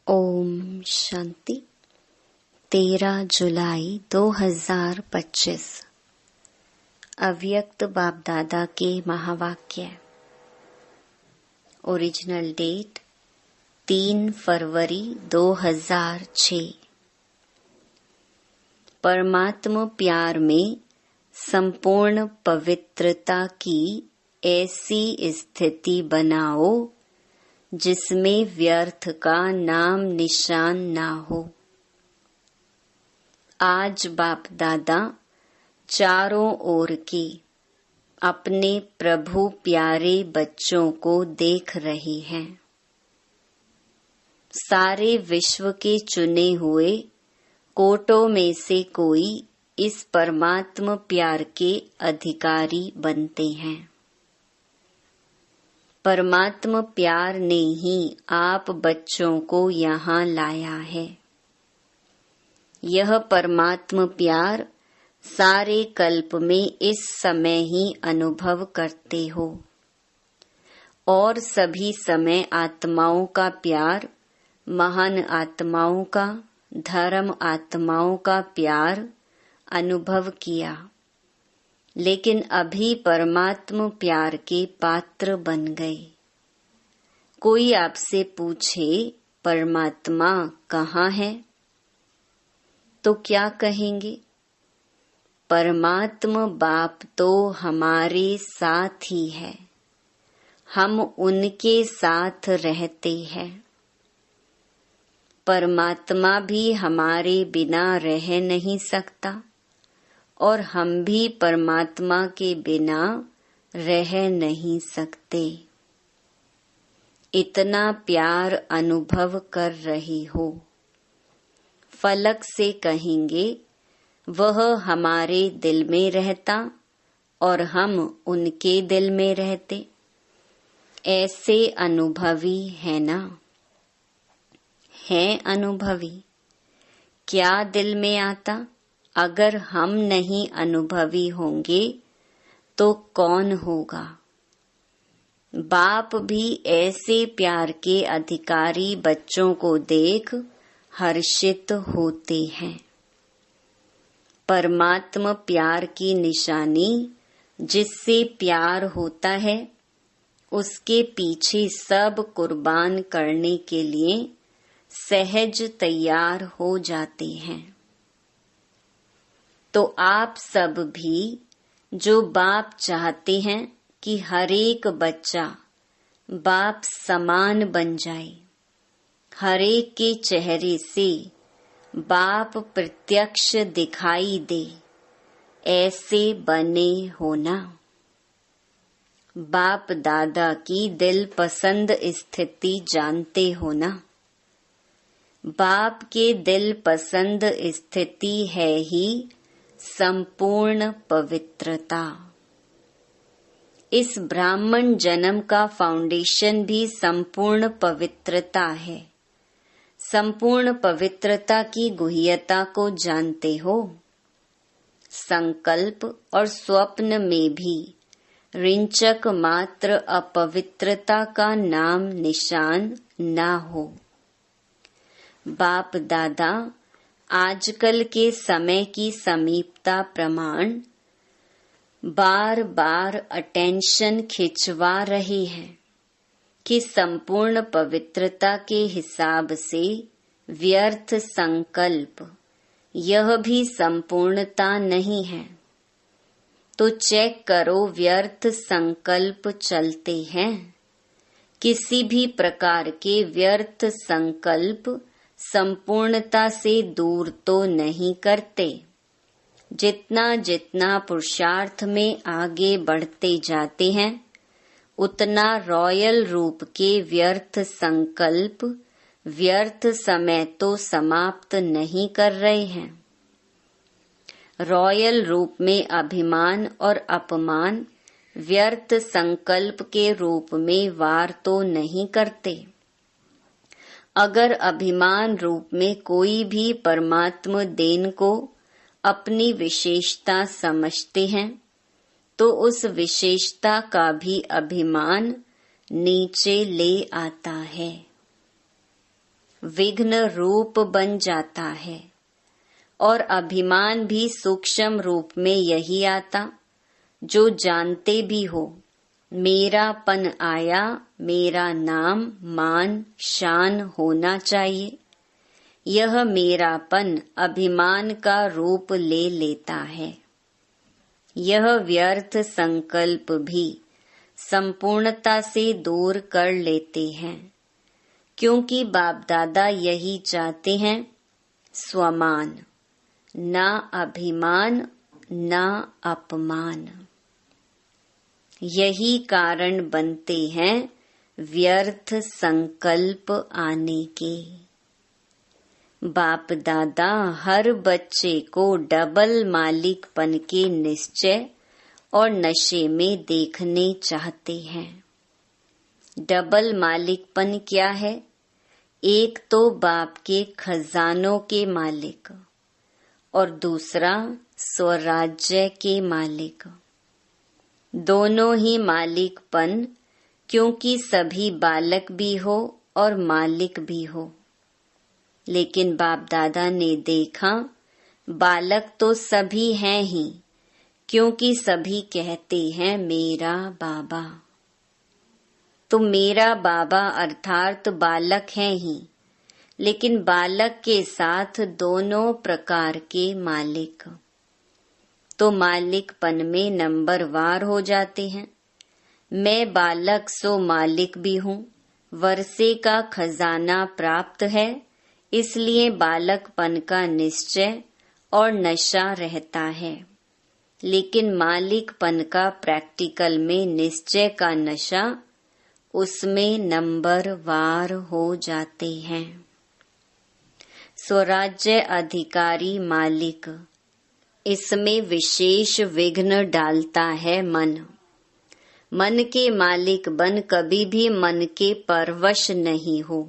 ओम शांति। 13 जुलाई 2025 अव्यक्त बाप दादा के महावाक्य। ओरिजिनल डेट 3 फरवरी 2006। परमात्मा प्यार में संपूर्ण पवित्रता की ऐसी स्थिति बनाओ जिसमें व्यर्थ का नाम निशान ना हो। आज बाप दादा चारों ओर के अपने प्रभु प्यारे बच्चों को देख रहे हैं। सारे विश्व के चुने हुए कोटों में से कोई इस परमात्मा प्यार के अधिकारी बनते हैं। परमात्मा प्यार ने ही आप बच्चों को यहाँ लाया है। यह परमात्मा प्यार सारे कल्प में इस समय ही अनुभव करते हो और सभी समय आत्माओं का प्यार, महान आत्माओं का, धर्म आत्माओं का प्यार अनुभव किया, लेकिन अभी परमात्मा प्यार के पात्र बन गए। कोई आपसे पूछे परमात्मा कहाँ है, तो क्या कहेंगे? परमात्मा बाप तो हमारे साथ ही है, हम उनके साथ रहते हैं। परमात्मा भी हमारे बिना रह नहीं सकता और हम भी परमात्मा के बिना रह नहीं सकते। इतना प्यार अनुभव कर रही हो। फलक से कहेंगे वह हमारे दिल में रहता और हम उनके दिल में रहते। ऐसे अनुभवी है ना? है अनुभवी। क्या दिल में आता? अगर हम नहीं अनुभवी होंगे तो कौन होगा? बाप भी ऐसे प्यार के अधिकारी बच्चों को देख हर्षित होते हैं। परमात्मा प्यार की निशानी जिससे प्यार होता है, उसके पीछे सब कुर्बान करने के लिए सहज तैयार हो जाते हैं। तो आप सब भी जो बाप चाहते हैं कि हर एक बच्चा बाप समान बन जाए, हर एक के चेहरे से बाप प्रत्यक्ष दिखाई दे, ऐसे बने होना। बाप दादा की दिल पसंद स्थिति जानते हो ना? बाप के दिल पसंद स्थिति है ही संपूर्ण पवित्रता। इस ब्राह्मण जन्म का फाउंडेशन भी संपूर्ण पवित्रता है। संपूर्ण पवित्रता की गुह्यता को जानते हो? संकल्प और स्वप्न में भी ऋंचक मात्र अपवित्रता का नाम निशान ना हो। बाप दादा आजकल के समय की समीपता प्रमाण बार बार अटेंशन खिंचवा रही है कि संपूर्ण पवित्रता के हिसाब से व्यर्थ संकल्प यह भी संपूर्णता नहीं है। तो चेक करो व्यर्थ संकल्प चलते हैं। किसी भी प्रकार के व्यर्थ संकल्प संपूर्णता से दूर तो नहीं करते। जितना जितना पुरुषार्थ में आगे बढ़ते जाते हैं, उतना रॉयल रूप के व्यर्थ संकल्प व्यर्थ समय तो समाप्त नहीं कर रहे हैं। रॉयल रूप में अभिमान और अपमान व्यर्थ संकल्प के रूप में वार तो नहीं करते। अगर अभिमान रूप में कोई भी परमात्मा देन को अपनी विशेषता समझते हैं, तो उस विशेषता का भी अभिमान नीचे ले आता है। विघ्न रूप बन जाता है और अभिमान भी सूक्ष्म रूप में यही आता जो जानते भी हो मेरापन आया, मेरा नाम मान शान होना चाहिए। यह मेरापन अभिमान का रूप ले लेता है। यह व्यर्थ संकल्प भी संपूर्णता से दूर कर लेते हैं, क्योंकि बाप दादा यही चाहते हैं, स्वमान, ना अभिमान ना अपमान। यही कारण बनते हैं व्यर्थ संकल्प आने के। बाप दादा हर बच्चे को डबल मालिकपन के निश्चय और नशे में देखने चाहते हैं। डबल मालिकपन क्या है? एक तो बाप के खजानों के मालिक और दूसरा स्वराज्य के मालिक। दोनों ही मालिकपन, क्योंकि सभी बालक भी हो और मालिक भी हो। लेकिन बाप दादा ने देखा बालक तो सभी हैं ही, क्योंकि सभी कहते हैं मेरा बाबा। तो मेरा बाबा अर्थात बालक हैं ही, लेकिन बालक के साथ दोनों प्रकार के मालिक। तो मालिकपन में नंबरवार हो जाते हैं। मैं बालक सो मालिक भी हूँ, वर्षे का खजाना प्राप्त है, इसलिए बालकपन का निश्चय और नशा रहता है। लेकिन मालिकपन का प्रैक्टिकल में निश्चय का नशा, उसमें नंबरवार हो जाते हैं। स्वराज्य अधिकारी मालिक, इसमें विशेष विघ्न डालता है मन। मन के मालिक बन कभी भी मन के परवश नहीं हो।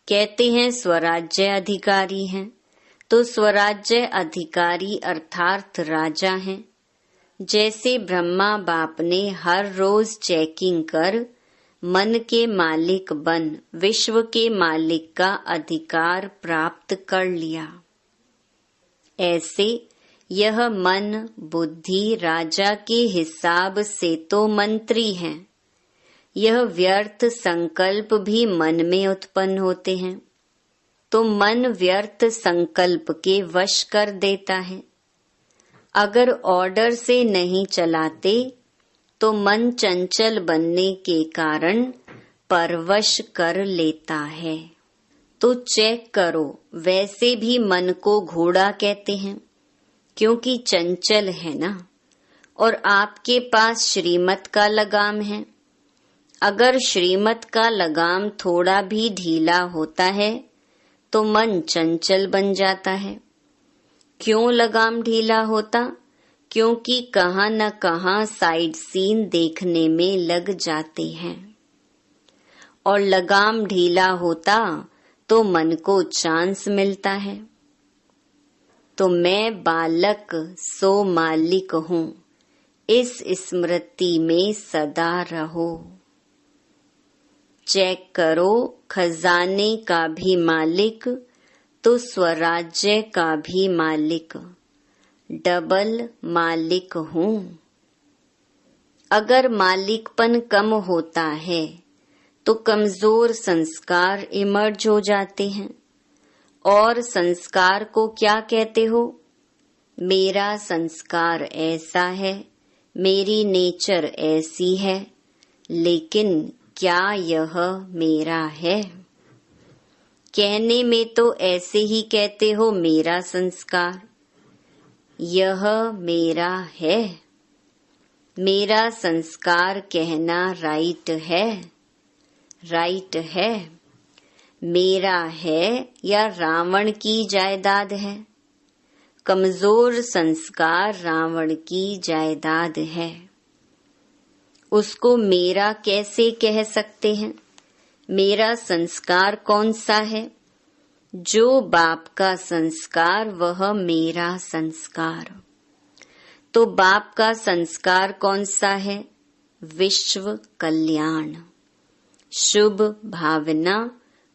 कहते हैं स्वराज्य अधिकारी हैं, तो स्वराज्य अधिकारी अर्थात राजा हैं। जैसे ब्रह्मा बाप ने हर रोज चेकिंग कर मन के मालिक बन विश्व के मालिक का अधिकार प्राप्त कर लिया। ऐसे यह मन बुद्धि राजा के हिसाब से तो मंत्री हैं। यह व्यर्थ संकल्प भी मन में उत्पन्न होते हैं, तो मन व्यर्थ संकल्प के वश कर देता है। अगर ऑर्डर से नहीं चलाते तो मन चंचल बनने के कारण परवश कर लेता है। तो चेक करो, वैसे भी मन को घोड़ा कहते हैं, क्योंकि चंचल है ना, और आपके पास श्रीमत का लगाम है। अगर श्रीमत का लगाम थोड़ा भी ढीला होता है तो मन चंचल बन जाता है। क्यों लगाम ढीला होता? क्योंकि कहाँ न कहाँ साइड सीन देखने में लग जाते हैं, और लगाम ढीला होता तो मन को चांस मिलता है। तो मैं बालक सो मालिक हूँ, इस स्मृति में सदा रहो। चेक करो, खजाने का भी मालिक तो स्वराज्य का भी मालिक, डबल मालिक हूँ। अगर मालिकपन कम होता है तो कमजोर संस्कार इमर्ज हो जाते हैं। और संस्कार को क्या कहते हो? मेरा संस्कार ऐसा है, मेरी नेचर ऐसी है, लेकिन क्या यह मेरा है? कहने में तो ऐसे ही कहते हो मेरा संस्कार, यह मेरा है। मेरा संस्कार कहना राइट है, राइट है। मेरा है या रावण की जायदाद है? कमजोर संस्कार रावण की जायदाद है, उसको मेरा कैसे कह सकते हैं? मेरा संस्कार कौन सा है? जो बाप का संस्कार वह मेरा संस्कार। तो बाप का संस्कार कौन सा है? विश्व कल्याण, शुभ भावना,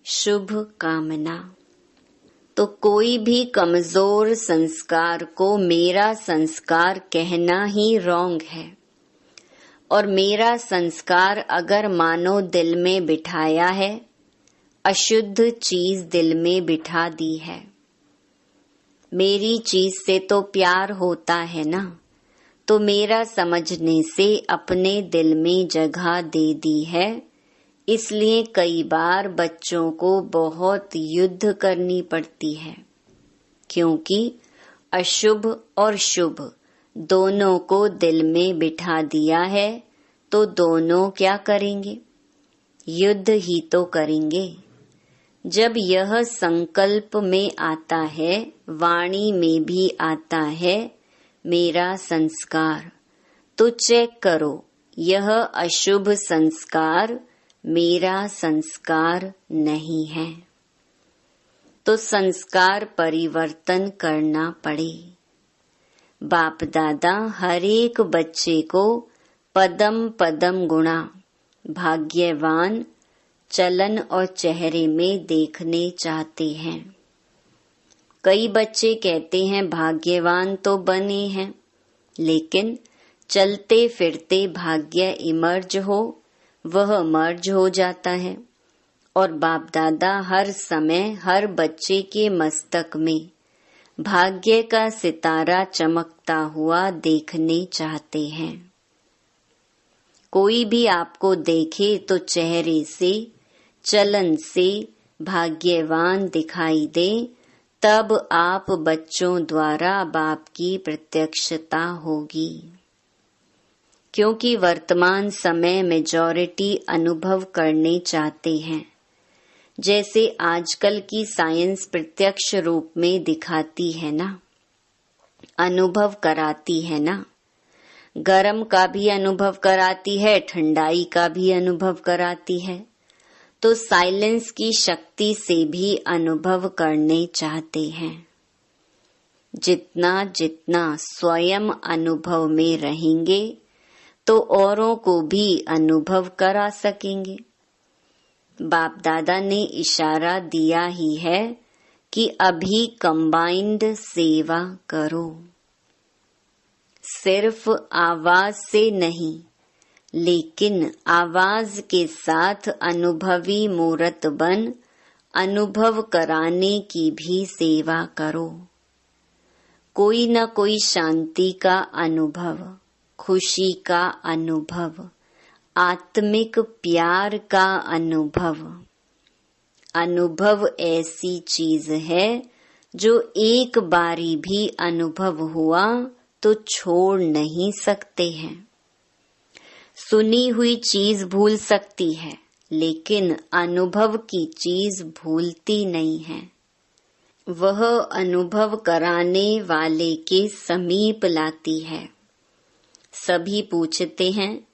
शुभ कामना। तो कोई भी कमजोर संस्कार को मेरा संस्कार कहना ही रॉन्ग है। और मेरा संस्कार अगर मानो दिल में बिठाया है, अशुद्ध चीज दिल में बिठा दी है। मेरी चीज से तो प्यार होता है ना, तो मेरा समझने से अपने दिल में जगह दे दी है। इसलिए कई बार बच्चों को बहुत युद्ध करनी पड़ती है, क्योंकि अशुभ और शुभ दोनों को दिल में बिठा दिया है। तो दोनों क्या करेंगे? युद्ध ही तो करेंगे। जब यह संकल्प में आता है, वाणी में भी आता है मेरा संस्कार, तो चेक करो यह अशुभ संस्कार मेरा संस्कार नहीं है। तो संस्कार परिवर्तन करना पड़े। बाप दादा हर एक बच्चे को पदम पदम गुणा भाग्यवान चलन और चेहरे में देखने चाहते हैं। कई बच्चे कहते हैं भाग्यवान तो बने हैं, लेकिन चलते फिरते भाग्य इमर्ज हो, वह मर्ज हो जाता है। और बाप दादा हर समय हर बच्चे के मस्तक में भाग्य का सितारा चमकता हुआ देखने चाहते हैं। कोई भी आपको देखे तो चेहरे से, चलन से भाग्यवान दिखाई दे, तब आप बच्चों द्वारा बाप की प्रत्यक्षता होगी। क्योंकि वर्तमान समय मेजॉरिटी अनुभव करने चाहते हैं, जैसे आजकल की साइंस प्रत्यक्ष रूप में दिखाती है ना, अनुभव कराती है ना। गरम का भी अनुभव कराती है, ठंडाई का भी अनुभव कराती है। तो साइलेंस की शक्ति से भी अनुभव करने चाहते हैं। जितना जितना स्वयं अनुभव में रहेंगे, तो औरों को भी अनुभव करा सकेंगे। बाप दादा ने इशारा दिया ही है कि अभी कंबाइंड सेवा करो। सिर्फ आवाज से नहीं, लेकिन आवाज के साथ अनुभवी मूर्त बन अनुभव कराने की भी सेवा करो। कोई न कोई शांति का अनुभव, खुशी का अनुभव, आत्मिक प्यार का अनुभव। अनुभव ऐसी चीज है जो एक बारी भी अनुभव हुआ तो छोड़ नहीं सकते हैं। सुनी हुई चीज भूल सकती है, लेकिन अनुभव की चीज भूलती नहीं है। वह अनुभव कराने वाले के समीप लाती है। सभी पूछते हैं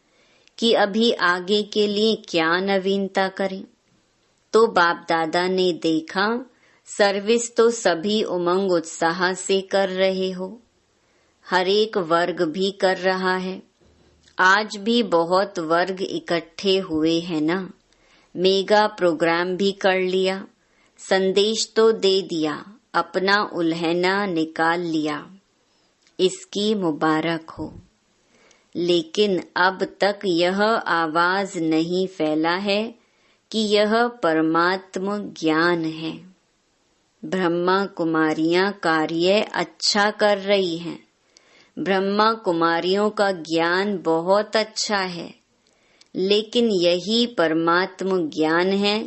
कि अभी आगे के लिए क्या नवीनता करें। तो बाप दादा ने देखा सर्विस तो सभी उमंग उत्साह से कर रहे हो, हर एक वर्ग भी कर रहा है। आज भी बहुत वर्ग इकट्ठे हुए हैं ना, मेगा प्रोग्राम भी कर लिया, संदेश तो दे दिया, अपना उल्हना निकाल लिया, इसकी मुबारक हो। लेकिन अब तक यह आवाज नहीं फैला है कि यह परमात्म ज्ञान है। ब्रह्मा कुमारियां कार्य अच्छा कर रही हैं। ब्रह्मा कुमारियों का ज्ञान बहुत अच्छा है, लेकिन यही परमात्म ज्ञान है,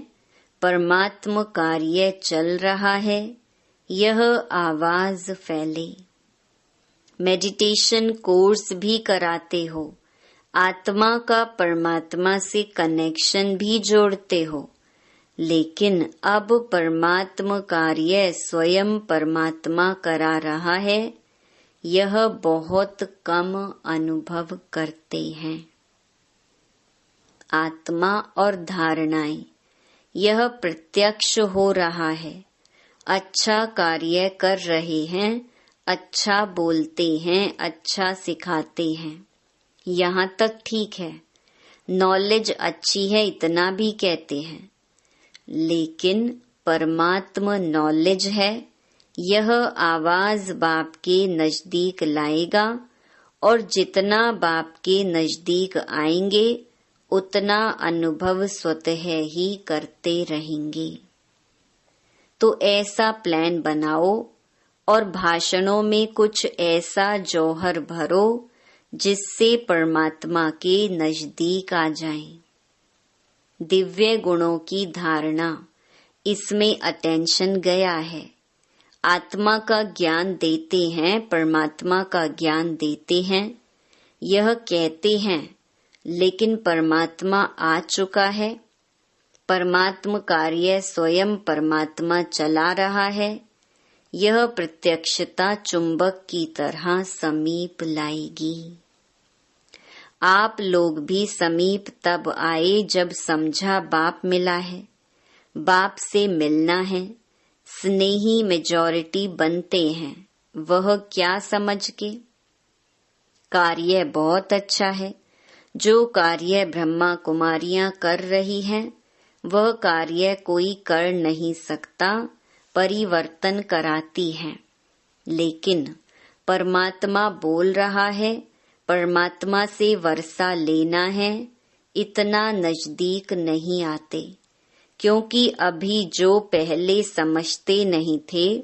परमात्म कार्य चल रहा है, यह आवाज फैले। मेडिटेशन कोर्स भी कराते हो, आत्मा का परमात्मा से कनेक्शन भी जोड़ते हो, लेकिन अब परमात्म कार्य स्वयं परमात्मा करा रहा है, यह बहुत कम अनुभव करते हैं। आत्मा और धारणाएं, यह प्रत्यक्ष हो रहा है। अच्छा कार्य कर रहे हैं, अच्छा बोलते हैं, अच्छा सिखाते हैं, यहाँ तक ठीक है। नॉलेज अच्छी है इतना भी कहते हैं, लेकिन परमात्मा नॉलेज है, यह आवाज बाप के नजदीक लाएगा और जितना बाप के नजदीक आएंगे उतना अनुभव स्वतः ही करते रहेंगे। तो ऐसा प्लान बनाओ और भाषणों में कुछ ऐसा जौहर भरो जिससे परमात्मा के नजदीक आ जाएं। दिव्य गुणों की धारणा, इसमें अटेंशन गया है। आत्मा का ज्ञान देते हैं, परमात्मा का ज्ञान देते हैं, यह कहते हैं, लेकिन परमात्मा आ चुका है। परमात्मा कार्य स्वयं परमात्मा चला रहा है। यह प्रत्यक्षता चुंबक की तरह समीप लाएगी। आप लोग भी समीप तब आए जब समझा बाप मिला है, बाप से मिलना है। स्नेही मेजॉरिटी बनते हैं, वह क्या समझ के? कार्य बहुत अच्छा है। जो कार्य ब्रह्मा कुमारियां कर रही हैं, वह कार्य कोई कर नहीं सकता, परिवर्तन कराती है। लेकिन परमात्मा बोल रहा है, परमात्मा से वर्षा लेना है, इतना नजदीक नहीं आते, क्योंकि अभी जो पहले समझते नहीं थे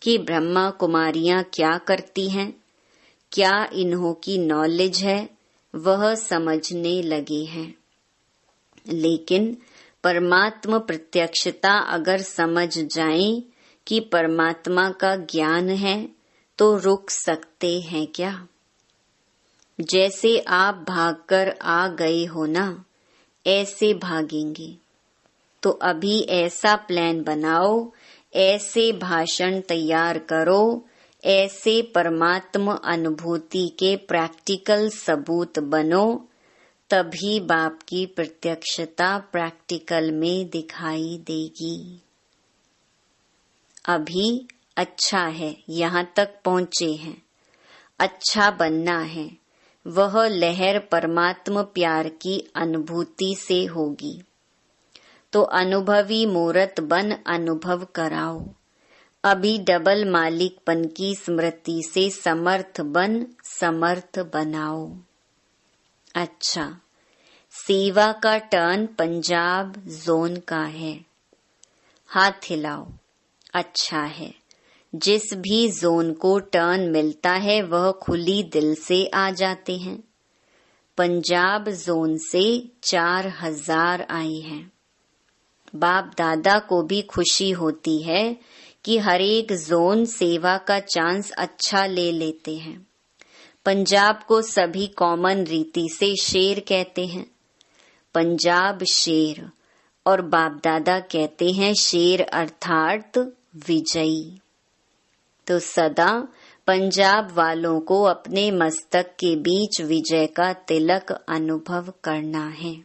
कि ब्रह्मा कुमारियां क्या करती हैं, क्या इन्हों की नॉलेज है, वह समझने लगे हैं। लेकिन परमात्मा प्रत्यक्षता अगर समझ जाएं कि परमात्मा का ज्ञान है तो रुक सकते हैं क्या? जैसे आप भागकर आ गए हो ना, ऐसे भागेंगे। तो अभी ऐसा प्लान बनाओ, ऐसे भाषण तैयार करो, ऐसे परमात्मा अनुभूति के प्रैक्टिकल सबूत बनो, तभी बाप की प्रत्यक्षता प्रैक्टिकल में दिखाई देगी। अभी अच्छा है, यहाँ तक पहुँचे हैं। अच्छा बनना है, वह लहर परमात्मा प्यार की अनुभूति से होगी। तो अनुभवी मूर्त बन अनुभव कराओ। अभी डबल मालिकपन की स्मृति से समर्थ बन समर्थ बनाओ। अच्छा, सेवा का टर्न पंजाब जोन का है। हाथ हिलाओ। अच्छा है। जिस भी जोन को टर्न मिलता है वह खुली दिल से आ जाते हैं। पंजाब जोन से 4000 आई हैं। बाप दादा को भी खुशी होती है कि हर एक जोन सेवा का चांस अच्छा ले लेते हैं। पंजाब को सभी कॉमन रीति से शेर कहते हैं। पंजाब शेर, और बाप दादा कहते हैं शेर अर्थात विजयी। तो सदा पंजाब वालों को अपने मस्तक के बीच विजय का तिलक अनुभव करना है।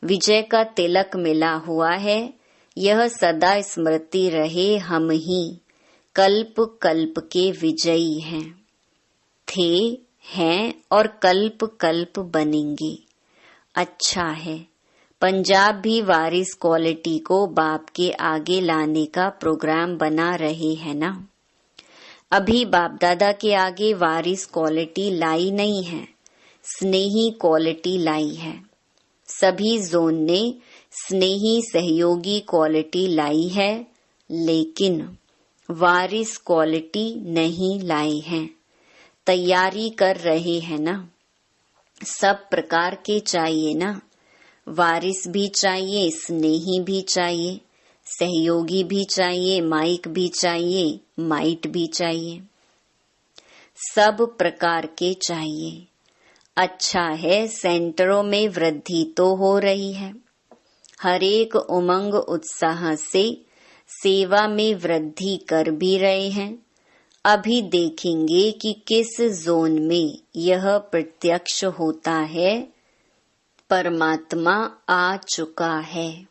विजय का तिलक मिला हुआ है, यह सदा स्मृति रहे, हम ही कल्प कल्प के विजयी हैं, थे, हैं और कल्प कल्प बनेंगे। अच्छा है। पंजाब भी वारिस क्वालिटी को बाप के आगे लाने का प्रोग्राम बना रहे हैं ना। अभी बाप दादा के आगे वारिस क्वालिटी लाई नहीं है, स्नेही क्वालिटी लाई है। सभी जोन ने स्नेही सहयोगी क्वालिटी लाई है, लेकिन वारिस क्वालिटी नहीं लाई है। तैयारी कर रहे हैं ना। सब प्रकार के चाहिए ना। वारिस भी चाहिए, स्नेही भी चाहिए, सहयोगी भी चाहिए, माइक भी चाहिए, माइट भी चाहिए। सब प्रकार के चाहिए। अच्छा है, सेंटरों में वृद्धि तो हो रही है। हर एक उमंग उत्साह से सेवा में वृद्धि कर भी रहे हैं। अभी देखेंगे कि किस जोन में यह प्रत्यक्ष होता है। परमात्मा आ चुका है।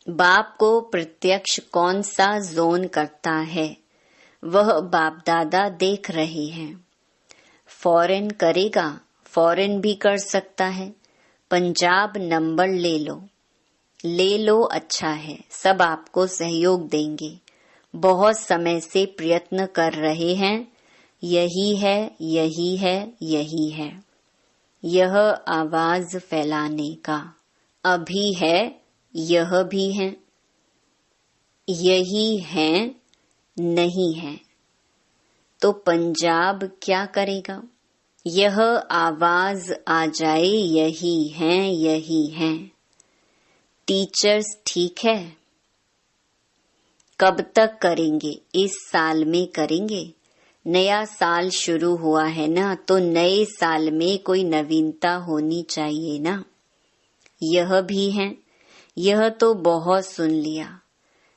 बाप को प्रत्यक्ष कौन सा जोन करता है, वह बाप दादा देख रहे हैं। फॉरेन करेगा, फॉरेन भी कर सकता है। पंजाब नंबर ले लो। ले लो, अच्छा है, सब आपको सहयोग देंगे, बहुत समय से प्रयत्न कर रहे हैं, यही है, यही है, यही है। यह आवाज फैलाने का अभी है, यह भी है, यही है, नहीं है। तो पंजाब क्या करेगा? यह आवाज आ जाए, यही है, यही है। टीचर्स ठीक है, कब तक करेंगे? इस साल में करेंगे। नया साल शुरू हुआ है ना, तो नए साल में कोई नवीनता होनी चाहिए ना। यह भी है, यह तो बहुत सुन लिया।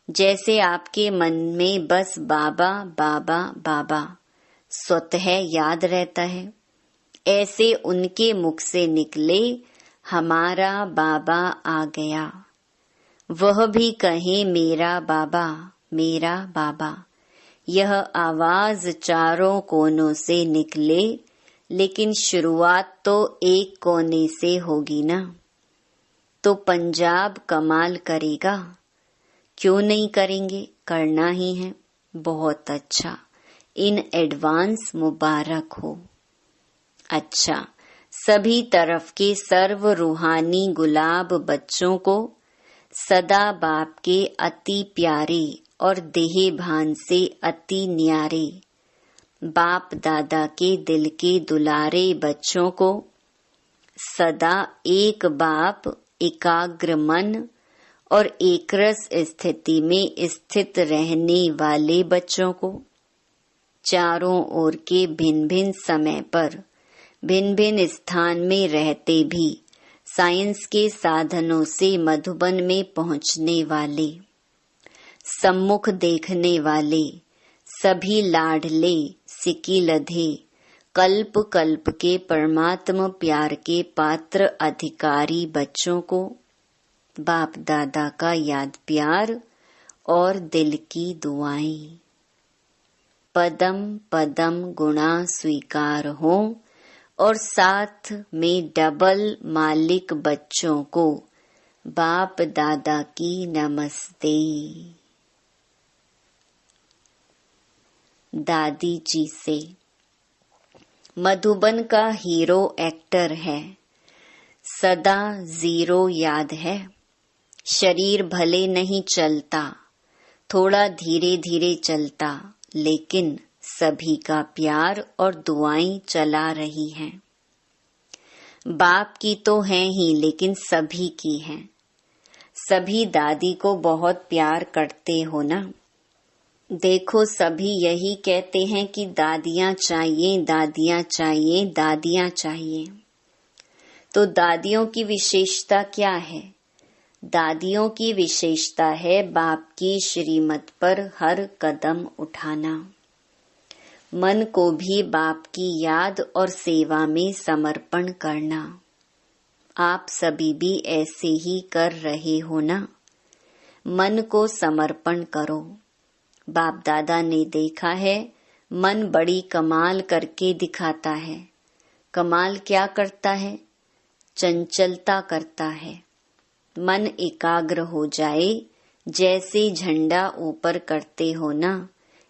जैसे आपके मन में बस बाबा बाबा बाबा स्वतः याद रहता है, ऐसे उनके मुख से निकले हमारा बाबा आ गया। वह भी कहे मेरा बाबा, मेरा बाबा। यह आवाज चारों कोनों से निकले, लेकिन शुरुआत तो एक कोने से होगी ना। तो पंजाब कमाल करेगा, क्यों नहीं करेंगे? करना ही है। बहुत अच्छा, इन एडवांस मुबारक हो। अच्छा, सभी तरफ के सर्व रूहानी गुलाब बच्चों को सदा बाप के अति प्यारे और देह भान से अति न्यारे बाप दादा के दिल के दुलारे बच्चों को सदा एक बाप, एकाग्र मन और एकरस स्थिति में स्थित रहने वाले बच्चों को चारों ओर के भिन्न भिन्न समय पर भिन्न भिन्न स्थान में रहते भी साइंस के साधनों से मधुबन में पहुंचने वाले, सम्मुख देखने वाले, सभी लाडले सिकी लधे कल्प कल्प के परमात्मा प्यार के पात्र अधिकारी बच्चों को बाप दादा का याद प्यार और दिल की दुआएं। पदम पदम गुणा स्वीकार हो और साथ में डबल मालिक बच्चों को बाप दादा की नमस्ते। दादी जी से। मधुबन का हीरो एक्टर है, सदा जीरो याद है। शरीर भले नहीं चलता, थोड़ा धीरे धीरे चलता, लेकिन सभी का प्यार और दुआएं चला रही हैं। बाप की तो हैं ही, लेकिन सभी की हैं। सभी दादी को बहुत प्यार करते हो ना। देखो, सभी यही कहते हैं कि दादियाँ चाहिए, दादियाँ चाहिए, दादियाँ चाहिए। तो दादियों की विशेषता क्या है? दादियों की विशेषता है बाप की श्रीमत पर हर कदम उठाना, मन को भी बाप की याद और सेवा में समर्पण करना। आप सभी भी ऐसे ही कर रहे हो ना। मन को समर्पण करो। बाप दादा ने देखा है, मन बड़ी कमाल करके दिखाता है। कमाल क्या करता है? चंचलता करता है। मन एकाग्र हो जाए, जैसे झंडा ऊपर करते हो ना,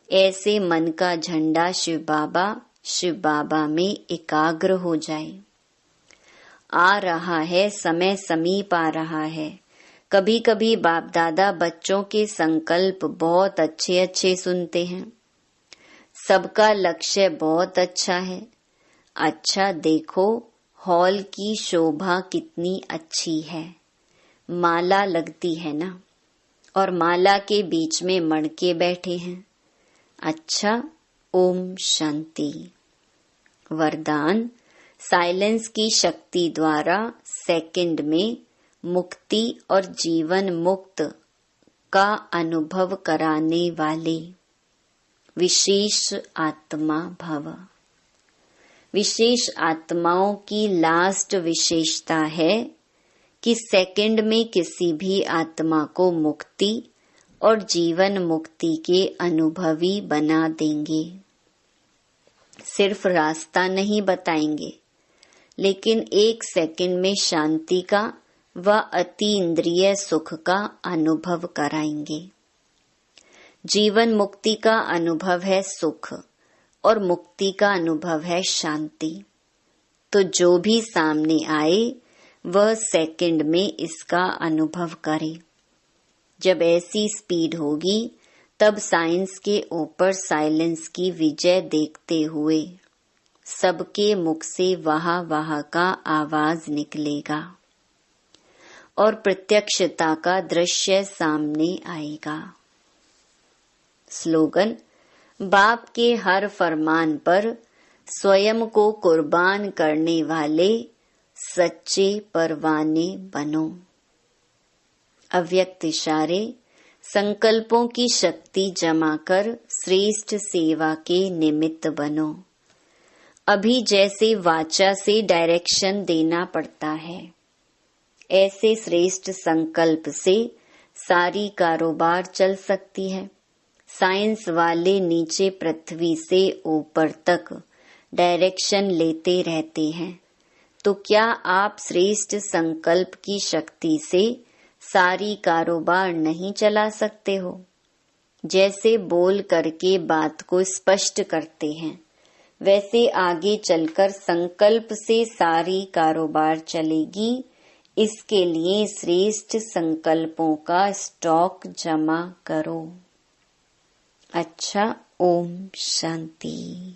ऐसे मन का झंडा शिव बाबा में एकाग्र हो जाए। आ रहा है समय, समीप आ रहा है। कभी कभी बाप दादा बच्चों के संकल्प बहुत अच्छे अच्छे सुनते हैं। सबका लक्ष्य बहुत अच्छा है। अच्छा देखो, हॉल की शोभा कितनी अच्छी है। माला लगती है ना, और माला के बीच में मणके बैठे हैं। अच्छा, ओम शांति। वरदान, साइलेंस की शक्ति द्वारा सेकंड में मुक्ति और जीवन मुक्त का अनुभव कराने वाले विशेष आत्मा भव। विशेष आत्माओं की लास्ट विशेषता है कि सेकंड में किसी भी आत्मा को मुक्ति और जीवन मुक्ति के अनुभवी बना देंगे। सिर्फ रास्ता नहीं बताएंगे, लेकिन एक सेकंड में शांति का व अतीन्द्रिय सुख का अनुभव कराएंगे। जीवन मुक्ति का अनुभव है सुख और मुक्ति का अनुभव है शांति। तो जो भी सामने आए वह सेकंड में इसका अनुभव करे। जब ऐसी स्पीड होगी तब साइंस के ऊपर साइलेंस की विजय देखते हुए सबके मुख से वाह वाह का आवाज निकलेगा और प्रत्यक्षता का दृश्य सामने आएगा। स्लोगन: बाप के हर फरमान पर स्वयं को कुर्बान करने वाले सच्चे परवाने बनो। अव्यक्त इशारे: संकल्पों की शक्ति जमा कर श्रेष्ठ सेवा के निमित्त बनो। अभी जैसे वाचा से डायरेक्शन देना पड़ता है, ऐसे श्रेष्ठ संकल्प से सारी कारोबार चल सकती है। साइंस वाले नीचे पृथ्वी से ऊपर तक डायरेक्शन लेते रहते हैं, तो क्या आप श्रेष्ठ संकल्प की शक्ति से सारी कारोबार नहीं चला सकते हो? जैसे बोल करके बात को स्पष्ट करते हैं, वैसे आगे चलकर संकल्प से सारी कारोबार चलेगी। इसके लिए श्रेष्ठ संकल्पों का स्टॉक जमा करो। अच्छा, ओम शांति।